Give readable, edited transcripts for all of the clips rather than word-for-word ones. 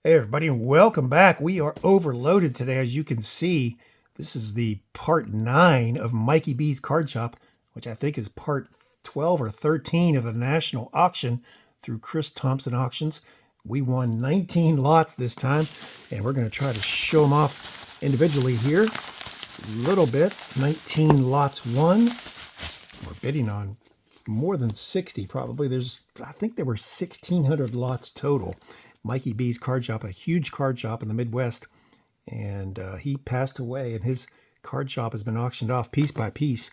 Hey everybody, and welcome back. We are overloaded today, as you can see. This is the part 9 of Mikey B's card shop, which I think is part 12 or 13 of the national auction through Chris Thompson Auctions. We won 19 lots this time, and we're going to try to show them off individually here a little bit. 19 lots won. We're bidding on more than 60 probably. I think there were 1,600 lots total. Mikey B's card shop, a huge card shop in the Midwest, and he passed away, and his card shop has been auctioned off piece by piece.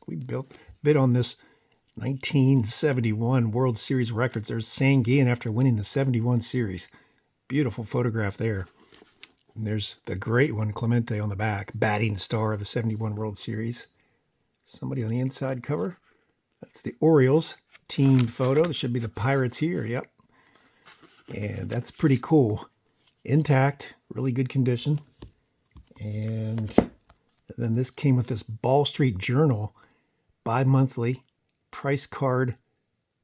We bid on this 1971 World Series records. There's Sanguian after winning the 71 series. Beautiful photograph there. And there's the great one, Clemente, on the back, batting star of the 71 World Series. Somebody on the inside cover. That's the Orioles team photo. There should be the Pirates here. Yep. And that's pretty cool. Intact, really good condition. And then this came with this Ball Street Journal bi-monthly price card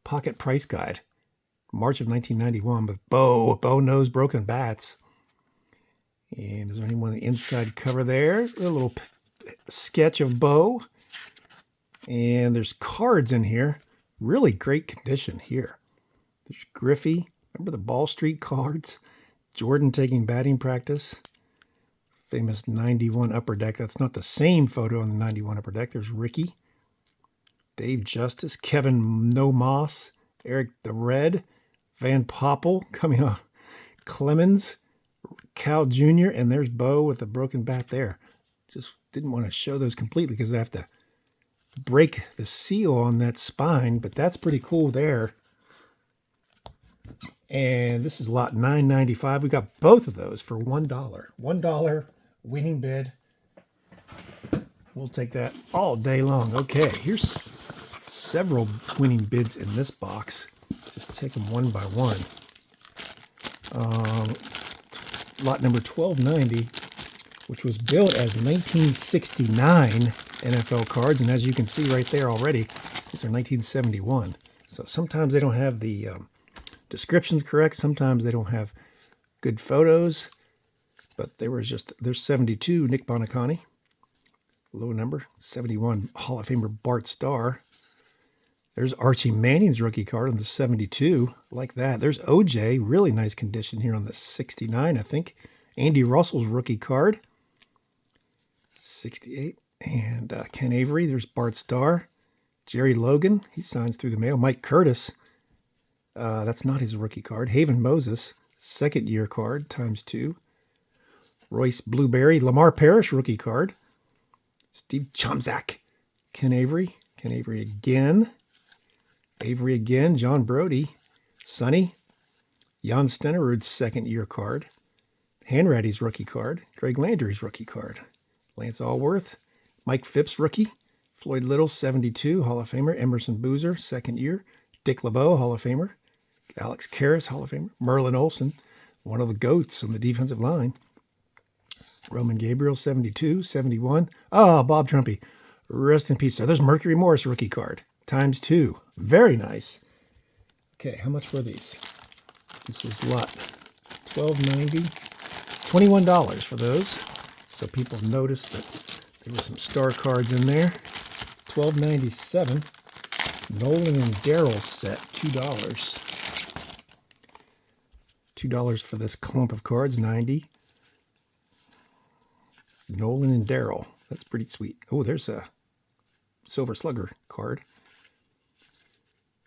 pocket price guide. March of 1991 with Bo knows broken bats. And is there anyone on the inside cover there? A little sketch of Bo. And there's cards in here. Really great condition here. There's Griffey. Remember the Ball Street cards? Jordan taking batting practice. Famous 91 Upper Deck. That's not the same photo on the 91 Upper Deck. There's Ricky. Dave Justice. Kevin No Moss. Eric the Red. Van Poppel coming off. Clemens. Cal Jr. And there's Bo with the broken bat there. Just didn't want to show those completely because I have to break the seal on that spine. But that's pretty cool there. And this is lot 995. We got both of those for $1. $1 winning bid. We'll take that all day long. Okay, here's several winning bids in this box. Just take them one by one. Lot number 1290, which was built as 1969 NFL cards. And as you can see right there already, these are 1971. So sometimes they don't have the descriptions correct. Sometimes they don't have good photos, but there's 72 Nick Bonacani, low number. 71 Hall of Famer Bart Starr. There's Archie Manning's rookie card on the 72, like that. There's OJ, really nice condition here on the 69, I think. Andy Russell's rookie card, 68. And Ken Avery, there's Bart Starr. Jerry Logan, he signs through the mail. Mike Curtis, that's not his rookie card. Haven Moses, second year card, ×2. Royce Blueberry, Lamar Parrish rookie card. Steve Chomzak, Ken Avery again. Avery again, John Brody, Sonny, Jan Stenerud's second year card. Hanratty's rookie card. Greg Landry's rookie card. Lance Allworth, Mike Phipps rookie. Floyd Little, 72, Hall of Famer. Emerson Boozer, second year. Dick LeBeau, Hall of Famer. Alex Karras, Hall of Famer. Merlin Olsen, one of the GOATs on the defensive line. Roman Gabriel, 72, 71. Oh, Bob Trumpy. Rest in peace. So there's Mercury Morris rookie card, ×2. Very nice. Okay, how much were these? This is lot 1290. $21 for those. So people noticed that there were some star cards in there. $12.97. Nolan and Darryl set, $2. $2 for this clump of cards, 90. Nolan and Darryl. That's pretty sweet. Oh, there's a Silver Slugger card.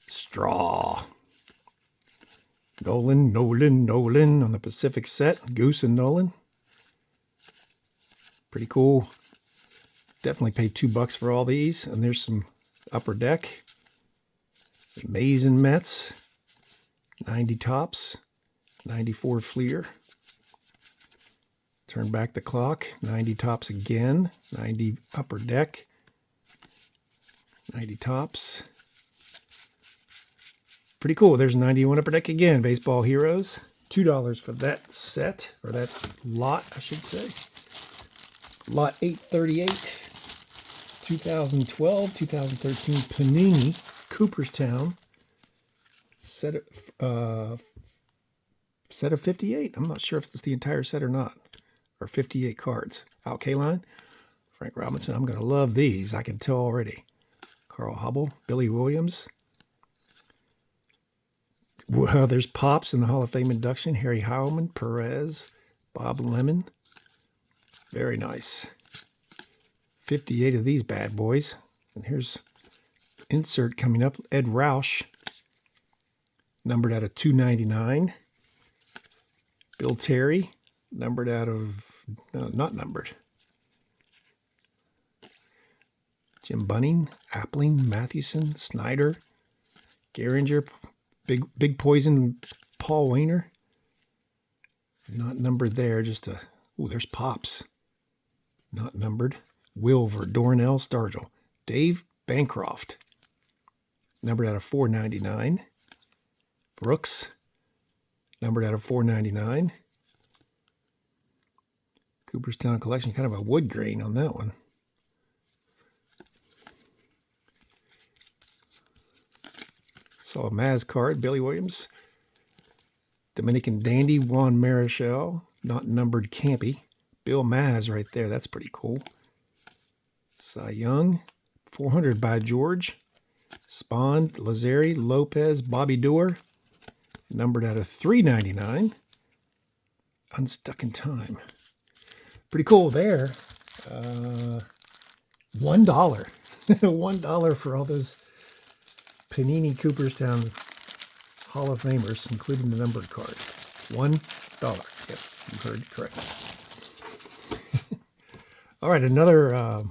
Straw. Nolan on the Pacific set. Goose and Nolan. Pretty cool. Definitely paid $2 for all these. And there's some Upper Deck. Mays and Mets. 90 Tops. 94 Fleer. Turn back the clock. 90 Tops again. 90 Upper Deck. 90 Tops. Pretty cool. There's 91 Upper Deck again. Baseball Heroes. $2 for that set, or that lot, I should say. Lot 838. 2012, 2013 Panini Cooperstown. Set set of 58. I'm not sure if it's the entire set or not. Or 58 cards. Al Kaline, Frank Robinson. I'm going to love these. I can tell already. Carl Hubble, Billy Williams. Well, there's Pops in the Hall of Fame induction. Harry Heilman, Perez, Bob Lemon. Very nice. 58 of these bad boys. And here's insert coming up. Ed Roush, numbered out of 299. Bill Terry, numbered out of, no, not numbered. Jim Bunning, Appling, Mathewson, Snyder, Gehringer, Big Poison, Paul Wainer. Not numbered there, just a, ooh, there's Pops. Not numbered. Wilver, Dornell, Stargell. Dave Bancroft, numbered out of 499. Brooks, numbered out of 499. Cooperstown collection, kind of a wood grain on that one. Saw a Maz card, Billy Williams. Dominican Dandy, Juan Marichal, not numbered Campy. Bill Maz right there, that's pretty cool. Cy Young, 400 by George. Spawn, Lazari, Lopez, Bobby Doerr, numbered out of 399. Unstuck in Time. Pretty cool there. $1. $1 for all those Panini Cooperstown Hall of Famers, including the numbered card. $1. Yes, you heard correctly. All right, another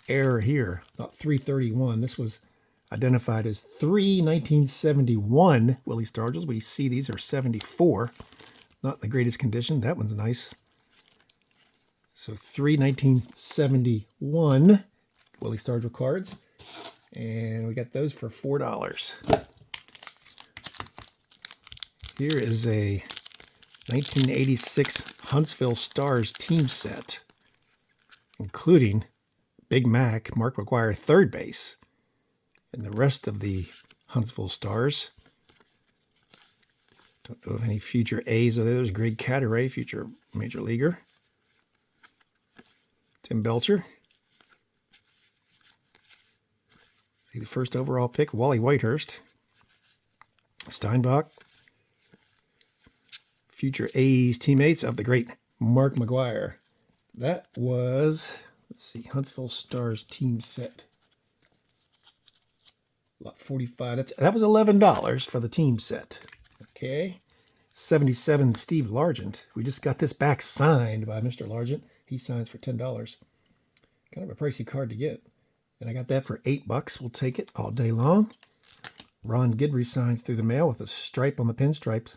error here. About 331. This was identified as 1971 Willie Stargells. We see these are 74. Not in the greatest condition. That one's nice. So 1971 Willie Stargell cards. And we got those for $4. Here is a 1986 Huntsville Stars team set, including Big Mac, Mark McGwire, third base, and the rest of the Huntsville Stars. Don't know of any future A's of those. Greg Cadaret, future major leaguer. Tim Belcher. See the first overall pick, Wally Whitehurst. Steinbach. Future A's teammates of the great Mark McGwire. That was, let's see, Huntsville Stars team set. Lot 45. That was $11 for the team set. Okay. 77 Steve Largent. We just got this back signed by Mr. Largent. He signs for $10. Kind of a pricey card to get. And I got that for $8. We'll take it all day long. Ron Guidry signs through the mail with a stripe on the pinstripes.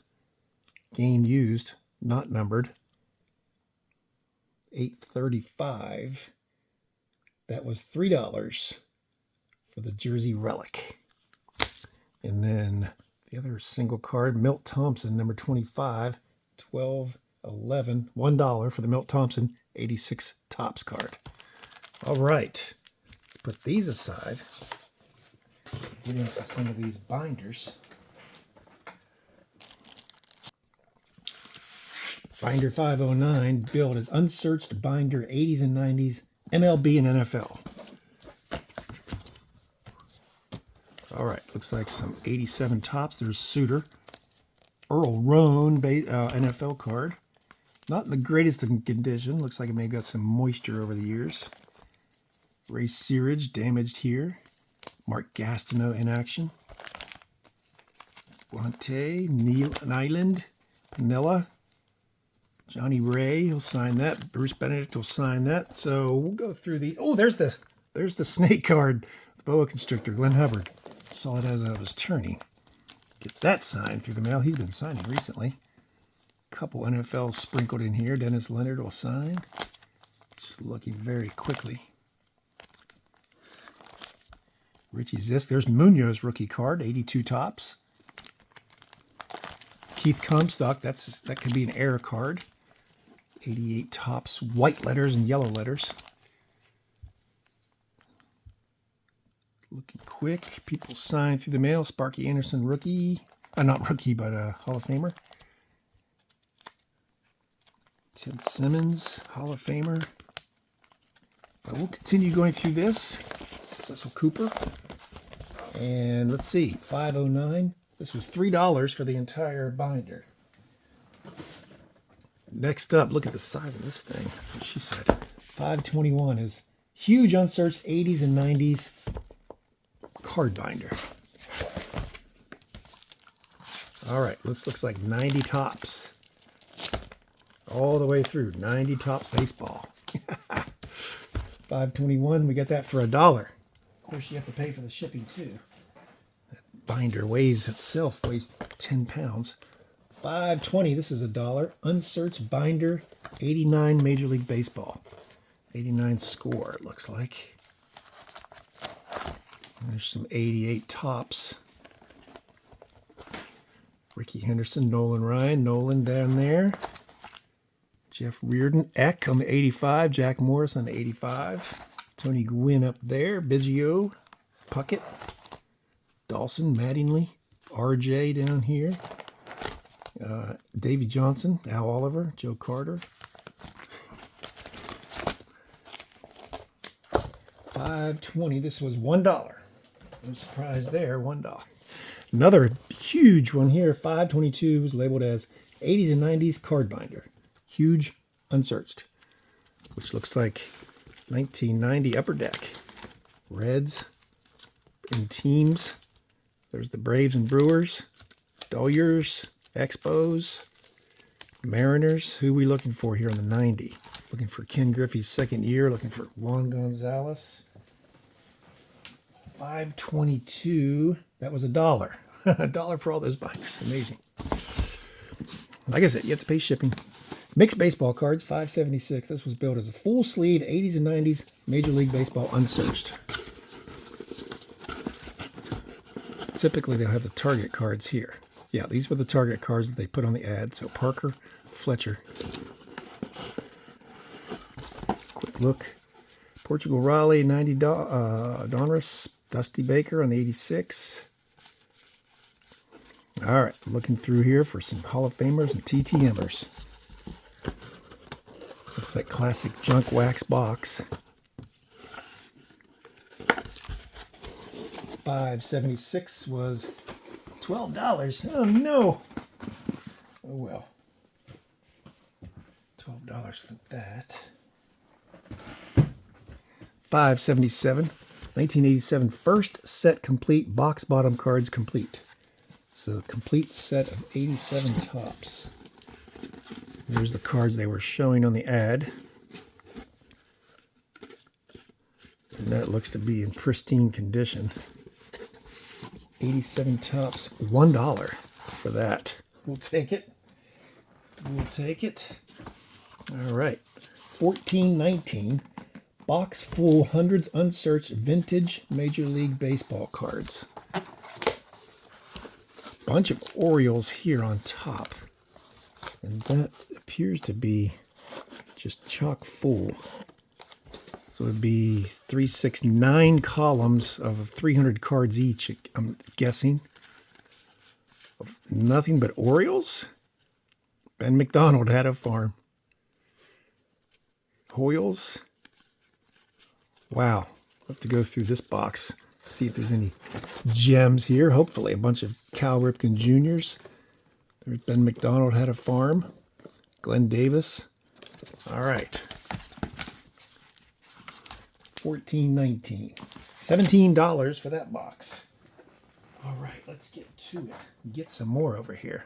Game used, not numbered. $8.35. That was $3 for the jersey relic. And then the other single card, Milt Thompson, number 25, 12.11, $1 for the Milt Thompson 86 Topps card. All right, let's put these aside. Get into some of these binders. Binder 509, billed as unsearched binder 80s and 90s, MLB and NFL. All right, looks like some 87 Topps. There's Suter. Earl Roan NFL card. Not in the greatest of condition. Looks like it may have got some moisture over the years. Ray Searage, damaged here. Mark Gastineau in action. Guante, Nyland, Pinella. Johnny Ray, he'll sign that. Bruce Benedict will sign that. So we'll go through the... Oh, there's the snake card. The boa constrictor, Glenn Hubbard. Saw it as I was turning. Get that signed through the mail. He's been signing recently. Couple NFL sprinkled in here. Dennis Leonard will sign. Just looking very quickly. Richie Zisk. There's Munoz rookie card, 82 Topps. Keith Comstock. That could be an error card. 88 Topps, white letters and yellow letters. Looking quick. People sign through the mail. Sparky Anderson, rookie. Not rookie, but Hall of Famer. Ted Simmons, Hall of Famer. I will continue going through this. Cecil Cooper. And let's see, 509. This was $3 for the entire binder. Next up, look at the size of this thing. That's what she said. 521 is huge unsearched 80s and 90s card binder. All right, this looks like 90 tops. All the way through, 90 top baseball. 521, we got that for $1. Of course, you have to pay for the shipping too. That binder itself weighs 10 pounds. 520, this is $1. Unsearched binder, 89 Major League Baseball. 89 score, it looks like. There's some 88 tops. Ricky Henderson, Nolan Ryan, Nolan down there. Jeff Reardon, Eck on the 85, Jack Morris on the 85. Tony Gwynn up there, Biggio, Puckett, Dawson, Mattingly, RJ down here. Davey Johnson, Al Oliver, Joe Carter. 520, this was $1. No surprise there, $1. Another huge one here, 522, was labeled as 80s and 90s card binder. Huge, unsearched, which looks like 1990 Upper Deck. Reds in teams. There's the Braves and Brewers. Dodgers, Expos, Mariners. Who are we looking for here on the 90? Looking for Ken Griffey's second year. Looking for Juan Gonzalez. 522. That was $1. $1 for all those binders. Amazing. Like I said, you have to pay shipping. Mixed baseball cards, 576. This was built as a full sleeve 80s and 90s Major League Baseball unsearched. Typically, they'll have the target cards here. Yeah, these were the target cards that they put on the ad. So Parker, Fletcher. Quick look. Portugal Raleigh, 90 Donruss. Dusty Baker on the 86. All right, looking through here for some Hall of Famers and TTMers. Looks like classic junk wax box. 576 was $12. Oh no! Oh well. $12 for that. 577. 1987 first set complete, box bottom cards complete. So complete set of 87 tops. There's the cards they were showing on the ad. And that looks to be in pristine condition. 87 tops, $1 for that. We'll take it. We'll take it. All right. 1419. Box full, hundreds unsearched vintage Major League Baseball cards. Bunch of Orioles here on top. And that appears to be just chock full. So it would be 369 columns of 300 cards each, I'm guessing. Nothing but Orioles? Ben McDonald had a farm. Hoyles. Wow. I'll have to go through this box, see if there's any gems here. Hopefully a bunch of Cal Ripken Juniors. There's Ben McDonald had a farm. Glenn Davis. All right. 1419. $17 for that box. All right, let's get to it. Get some more over here.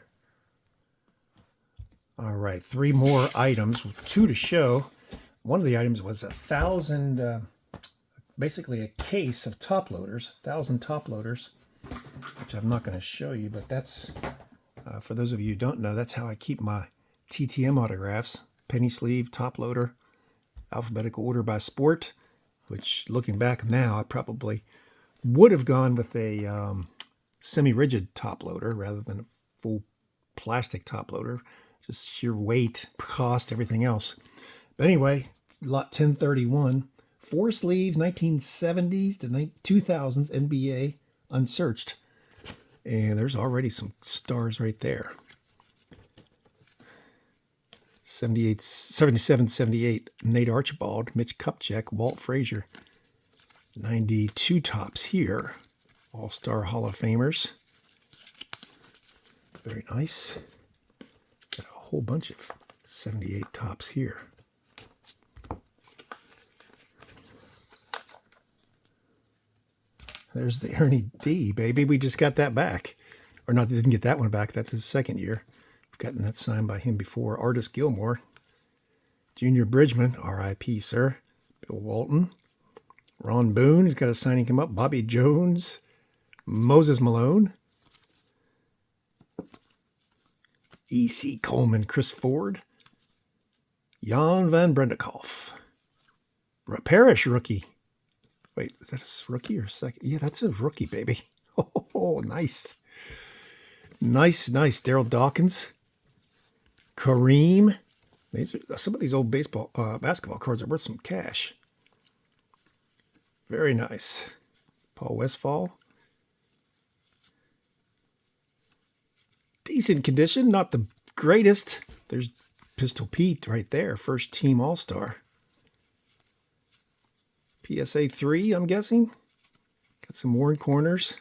All right, 3 more items, 2 to show. One of the items was 1,000, basically a case of top loaders, 1,000 top loaders, which I'm not going to show you, but that's, for those of you who don't know, that's how I keep my TTM autographs. Penny sleeve, top loader, alphabetical order by sport, which looking back now, I probably would have gone with a semi-rigid top loader rather than a full plastic top loader. Just sheer weight, cost, everything else. But anyway, lot 1031, 4 sleeves, 1970s to 2000s NBA unsearched. And there's already some stars right there. 78, 77, 78, Nate Archibald, Mitch Kupchak, Walt Frazier. 92 tops here. All-Star Hall of Famers. Very nice. Got a whole bunch of 78 tops here. There's the Ernie D, baby. We just got that back. Or not, didn't get that one back. That's his second year. We've gotten that signed by him before. Artis Gilmore. Junior Bridgman, R.I.P., sir. Bill Walton. Ron Boone, he's got a signing come up. Bobby Jones. Moses Malone. E.C. Coleman, Chris Ford. Jan van Brendekhoff. Parrish rookie. Wait, is that a rookie or second? Yeah, that's a rookie, baby. Oh, nice. Nice. Daryl Dawkins. Kareem. Some of these old basketball cards are worth some cash. Very nice. Paul Westphal. Decent condition, not the greatest. There's Pistol Pete right there, first team All-Star. PSA 3, I'm guessing. Got some worn corners.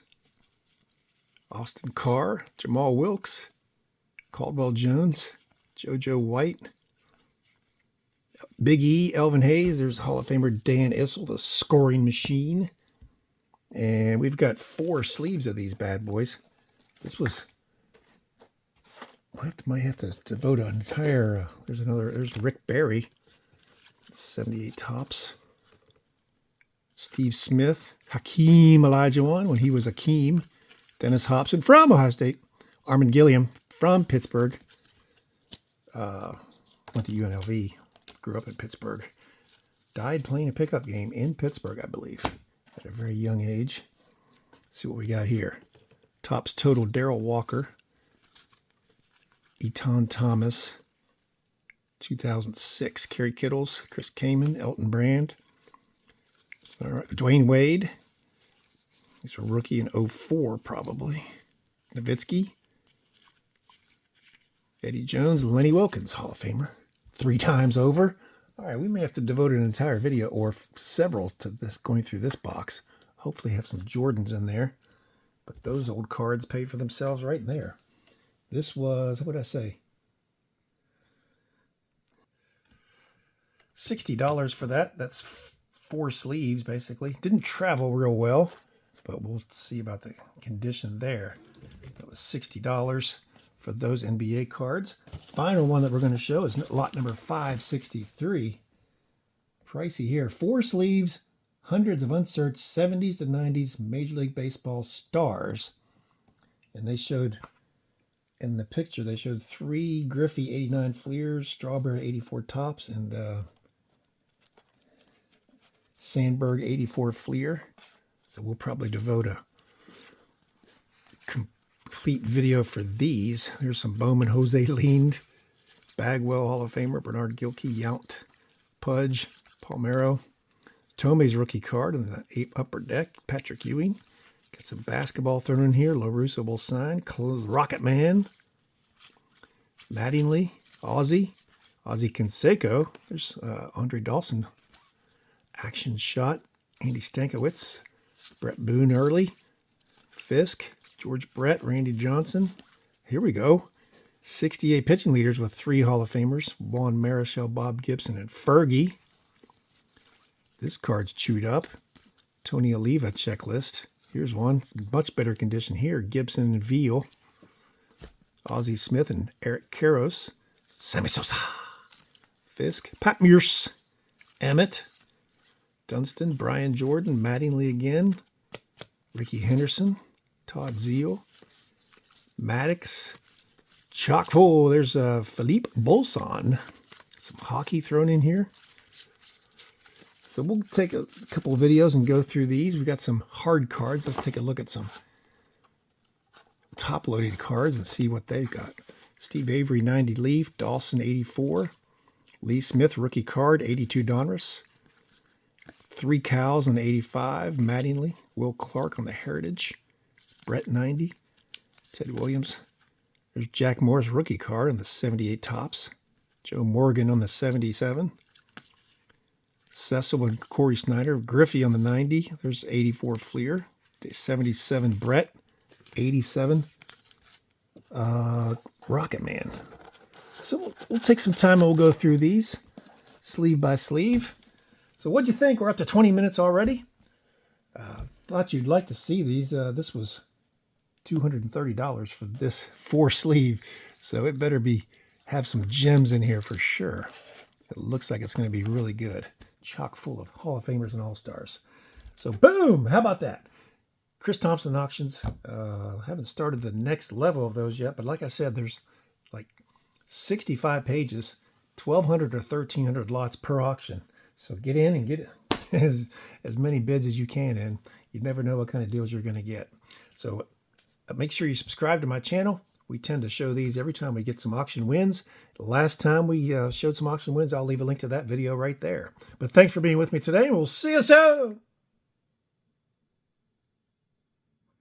Austin Carr, Jamal Wilkes, Caldwell Jones, JoJo White, Big E, Elvin Hayes. There's Hall of Famer Dan Issel, the scoring machine. And we've got 4 sleeves of these bad boys. This was... might have to devote an entire... there's Rick Barry. 78 tops. Steve Smith. Hakeem Olajuwon when he was Hakeem. Dennis Hobson from Ohio State. Armin Gilliam from Pittsburgh. Went to UNLV. Grew up in Pittsburgh. Died playing a pickup game in Pittsburgh, I believe. At a very young age. Let's see what we got here. Tops total, Darrell Walker. Eton Thomas. 2006. Kerry Kittles. Chris Kaman. Elton Brand. All right. Dwayne Wade. He's a rookie in 04, probably. Nowitzki. Eddie Jones. Lenny Wilkins, Hall of Famer. 3 times over. All right, we may have to devote an entire video or several to this, going through this box. Hopefully have some Jordans in there. But those old cards paid for themselves right there. This was, what did I say? $60 for that. That's 4 sleeves, basically. Didn't travel real well, but we'll see about the condition there. That was $60 for those NBA cards. Final one that we're going to show is lot number 563. Pricey here. 4 sleeves, hundreds of unsearched 70s to 90s Major League Baseball stars. And they showed, in the picture, they showed 3 Griffey 89 Fleers, Strawberry 84 Tops, and Sandberg 84 Fleer. So we'll probably devote a complete video for these. There's some Bowman, Jose Leaned, Bagwell Hall of Famer, Bernard Gilkey, Yount, Pudge, Palmero, Tomei's rookie card in the upper deck, Patrick Ewing. Got some basketball thrown in here. LaRusso will sign. Rocket Man, Mattingly, Ozzie Canseco. There's Andre Dawson, action shot. Andy Stankiewicz, Brett Boone early, Fisk, George Brett, Randy Johnson. Here we go. 68 pitching leaders with 3 Hall of Famers. Juan Marichal, Bob Gibson, and Fergie. This card's chewed up. Tony Oliva checklist. Here's one. Much better condition here. Gibson and Veal. Ozzie Smith and Eric Karros. Sammy Sosa. Fisk. Pat Mears. Emmett. Dunston. Brian Jordan. Mattingly again. Ricky Henderson. Todd Zeal. Maddox. Chock full. There's Philippe Bolson. Some hockey thrown in here. So we'll take a couple of videos and go through these. We've got some hard cards. Let's take a look at some top-loaded cards and see what they've got. Steve Avery, 90 Leaf. Dawson, 84. Lee Smith, rookie card, 82 Donruss. 3 Cows on the 85. Mattingly. Will Clark on the Heritage. Brett, 90. Ted Williams. There's Jack Moore's rookie card on the 78 Tops. Joe Morgan on the 77. Cecil and Corey Snyder. Griffey on the 90. There's 84 Fleer. 77 Brett. 87 Rocket Man. So we'll take some time and we'll go through these sleeve by sleeve. So what'd you think? We're up to 20 minutes already. Thought you'd like to see these. This was $230 for this 4 sleeve. So it better have some gems in here for sure. It looks like it's going to be really good. Chock full of Hall of Famers and All-Stars. So boom! How about that? Chris Thompson auctions. Haven't started the next level of those yet, but like I said, there's like 65 pages, 1,200 or 1,300 lots per auction. So get in and get as many bids as you can in. You never know what kind of deals you're going to get. So make sure you subscribe to my channel. We tend to show these every time we get some auction wins. Last time we showed some auction wins, I'll leave a link to that video right there. But thanks for being with me today, and we'll see you soon.